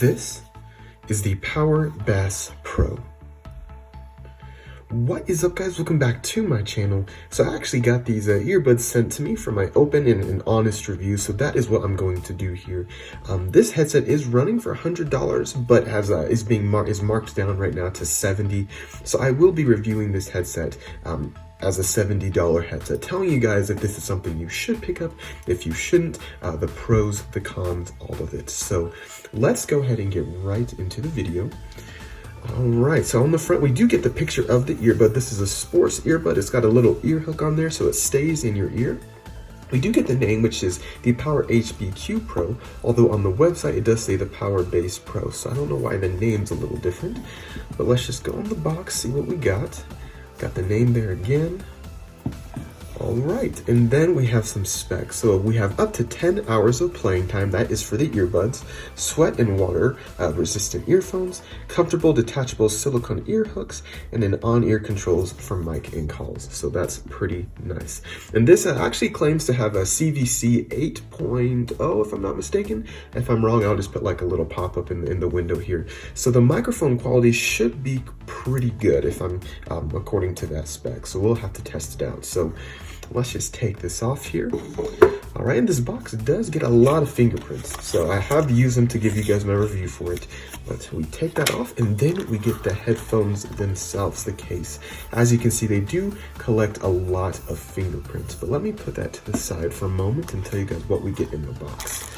This is the UltraBass Pro. What is up, guys? Welcome back to my channel. So I actually got these earbuds sent to me for my open and honest review, so that is what I'm going to do here. This headset is running for $100, but is marked down right now to $70. So I will be reviewing this headset as a $70 headset, telling you guys if this is something you should pick up, if you shouldn't, the pros, the cons, all of it. So let's go ahead and get right into the video. Alright, so on the front we do get the picture of the earbud. This is a sports earbud. It's got a little ear hook on there so it stays in your ear. We do get the name, which is the Power HBQ Pro, although on the website it does say the Power Bass Pro, so I don't know why the name's a little different. But let's just go on the box, see what we got. Got the name there again. Alright, and then we have some specs. So we have up to 10 hours of playing time, that is for the earbuds, sweat and water resistant earphones, comfortable detachable silicone ear hooks, and then on-ear controls for mic and calls. So that's pretty nice. And this actually claims to have a CVC 8.0 if I'm not mistaken. If I'm wrong, I'll just put like a little pop-up in the window here. So the microphone quality should be pretty good if I'm according to that spec. So we'll have to test it out. So let's just take this off here. All right, and this box does get a lot of fingerprints, so I have used them to give you guys my review for it. But we take that off, and then we get the headphones themselves, the case. As you can see, they do collect a lot of fingerprints, but let me put that to the side for a moment and tell you guys what we get in the box.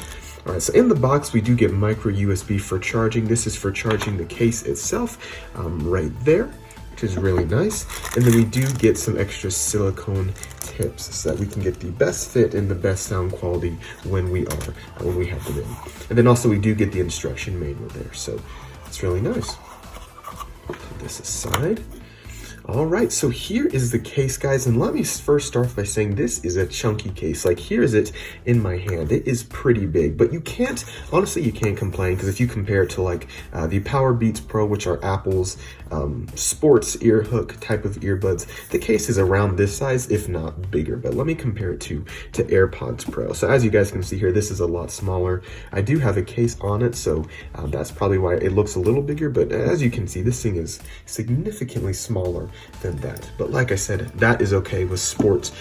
All right, so in the box, we do get micro USB for charging. This is for charging the case itself, right there, which is really nice. And then we do get some extra silicone tips so that we can get the best fit and the best sound quality when we have them in. And then also we do get the instruction manual there, so it's really nice. Put this aside. All right, so here is the case, guys, and let me first start by saying this is a chunky case. Like, here is it in my hand. It is pretty big, but honestly, you can't complain, because if you compare it to like the Power Beats Pro, which are Apple's sports ear hook type of earbuds, the case is around this size, if not bigger. But let me compare it to AirPods Pro. So as you guys can see here, this is a lot smaller. I do have a case on it, so that's probably why it looks a little bigger, but as you can see, this thing is significantly smaller than that. But like I said, that is okay with sports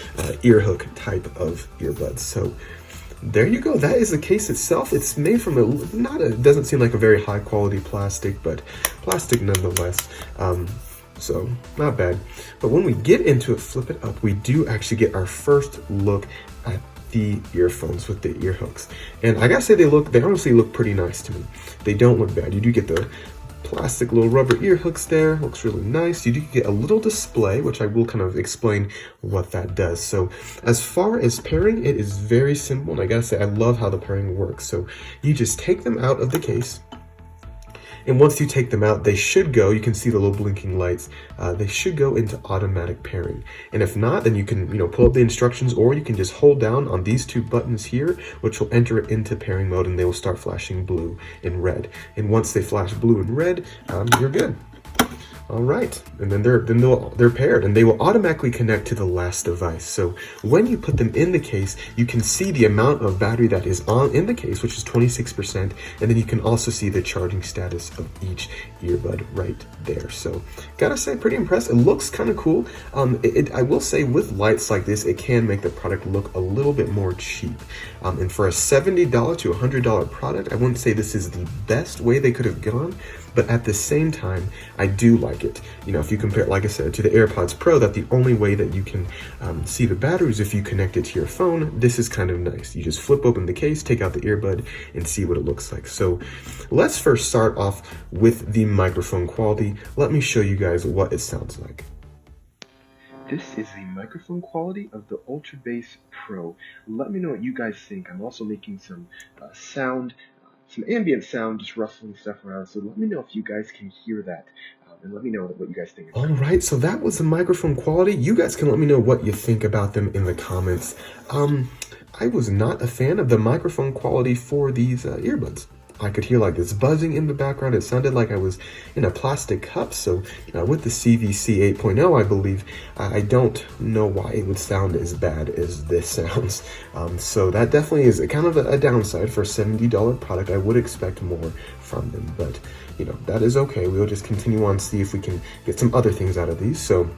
ear hook type of earbuds. So there you go. That is the case itself. It's made from doesn't seem like a very high quality plastic, but plastic nonetheless. So not bad. But when we get into it, flip it up, we do actually get our first look at the earphones with the ear hooks. And I gotta say, they honestly look pretty nice to me. They don't look bad. You do get the plastic little rubber ear hooks there. Looks really nice. You do get a little display, which I will kind of explain what that does. So as far as pairing, it is very simple, and I gotta say, I love how the pairing works. So you just take them out of the case, and once you take them out, they should go, you can see the little blinking lights, they should go into automatic pairing. And if not, then you can pull up the instructions, or you can just hold down on these two buttons here, which will enter it into pairing mode, and they will start flashing blue and red. And once they flash blue and red, you're good. All right, and then they're paired, and they will automatically connect to the last device. So when you put them in the case, you can see the amount of battery that is in the case, which is 26%, and then you can also see the charging status of each earbud right there. So gotta say, pretty impressed. It looks kind of cool. I will say, with lights like this, it can make the product look a little bit more cheap. And for a $70 to $100 product, I wouldn't say this is the best way they could have gone, but at the same time, I do like it. If you compare it, like I said, to the AirPods Pro, that the only way that you can see the batteries if you connect it to your phone, this is kind of nice. You just flip open the case, take out the earbud, and see what it looks like. So let's first start off with the microphone quality. Let me show you guys what it sounds like. This is the microphone quality of the UltraBass Pro. Let me know what you guys think. I'm also making some sound, some ambient sound, just ruffling stuff around. So let me know if you guys can hear that. And let me know what you guys think. All right, so that was the microphone quality. You guys can let me know what you think about them in the comments. I was not a fan of the microphone quality for these earbuds. I could hear like this buzzing in the background. It sounded like I was in a plastic cup. So with the CVC 8.0, I believe, I don't know why it would sound as bad as this sounds. So that definitely is kind of a downside for a $70 product. I would expect more from them, but that is okay. We'll just continue on, see if we can get some other things out of these. So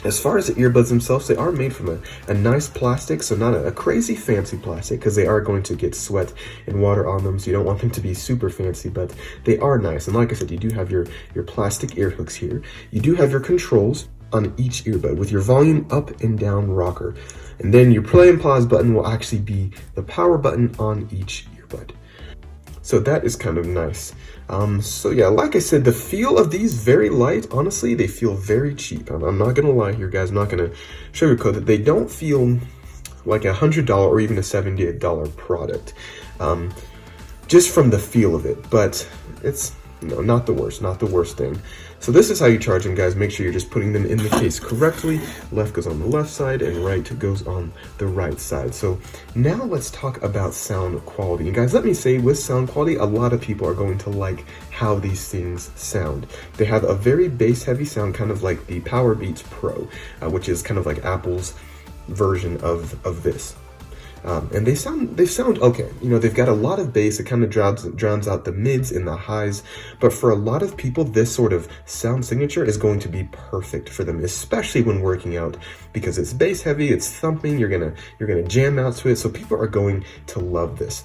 as far as the earbuds themselves, they are made from a nice plastic, so not a crazy fancy plastic, because they are going to get sweat and water on them, so you don't want them to be super fancy, but they are nice. And like I said, you do have your plastic ear hooks here. You do have your controls on each earbud with your volume up and down rocker. And then your play and pause button will actually be the power button on each earbud. So that is kind of nice. So yeah, like I said, the feel of these, very light. Honestly, they feel very cheap. I'm not gonna lie here, guys. I'm not gonna sugarcoat it. They don't feel like $100 or even a $78 product, just from the feel of it. But it's not the worst thing. So this is how you charge them, guys. Make sure you're just putting them in the case correctly. Left goes on the left side and right goes on the right side. So now let's talk about sound quality. And guys, let me say, with sound quality, a lot of people are going to like how these things sound. They have a very bass heavy sound, kind of like the Powerbeats Pro, which is kind of like Apple's version of this. And they sound okay. They've got a lot of bass. It kind of drowns out the mids and the highs. But for a lot of people, this sort of sound signature is going to be perfect for them, especially when working out, because it's bass heavy, it's thumping. You're gonna jam out to it. So people are going to love this.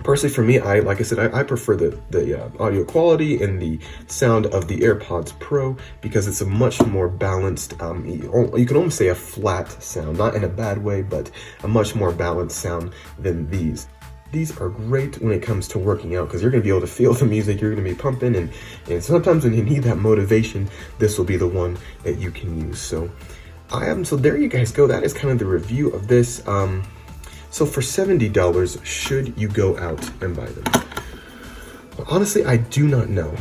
Personally, for me, like I said, I prefer the audio quality and the sound of the AirPods Pro, because it's a much more balanced, you can almost say a flat sound, not in a bad way, but a much more balanced sound than these. These are great when it comes to working out, because you're going to be able to feel the music, you're going to be pumping, and sometimes when you need that motivation, this will be the one that you can use. So there you guys go. That is kind of the review of this. So for $70, should you go out and buy them? Well, honestly, I do not know.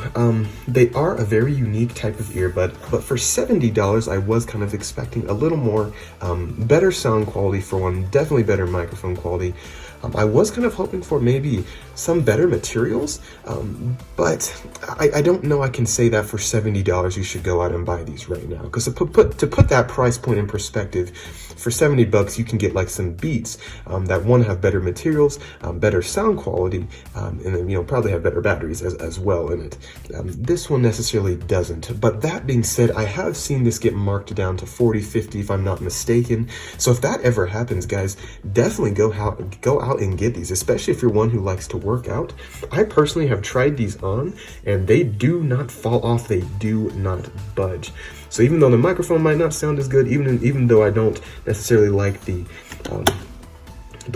They are a very unique type of earbud, but for $70, I was kind of expecting a little more better sound quality for one, definitely better microphone quality. I was kind of hoping for maybe some better materials, but I don't know I can say that for $70 you should go out and buy these right now. Because to put that price point in perspective, for $70 you can get like some Beats that one have better materials, better sound quality, and then probably have better batteries as well in it. This one necessarily doesn't. But that being said, I have seen this get marked down to $40, $50 if I'm not mistaken. So if that ever happens, guys, definitely go out and get these, especially if you're one who likes to work out. I personally have tried these on, and they do not fall off. They do not budge. So even though the microphone might not sound as good, even though I don't necessarily like the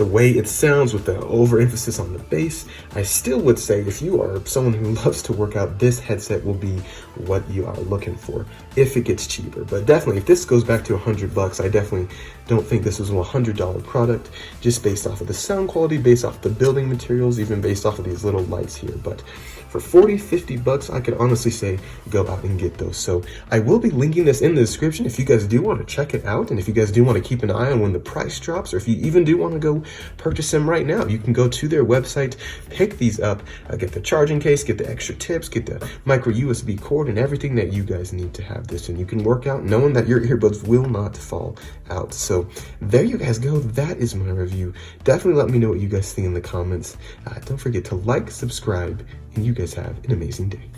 way it sounds with the overemphasis on the bass, I still would say if you are someone who loves to work out, this headset will be what you are looking for if it gets cheaper. But definitely, if this goes back to $100, I definitely don't think this was a $100 product, just based off of the sound quality, based off the building materials, even based off of these little lights here. But for $40, $50, I could honestly say go out and get those. So I will be linking this in the description if you guys do want to check it out, and if you guys do want to keep an eye on when the price drops, or if you even do want to go purchase them right now, you can go to their website, pick these up, get the charging case, get the extra tips, get the micro USB cord, and everything that you guys need to have this, and you can work out knowing that your earbuds will not fall out. So there you guys go. That is my review. Definitely let me know what you guys think in the comments. Don't forget to like, subscribe, and you guys have an amazing day.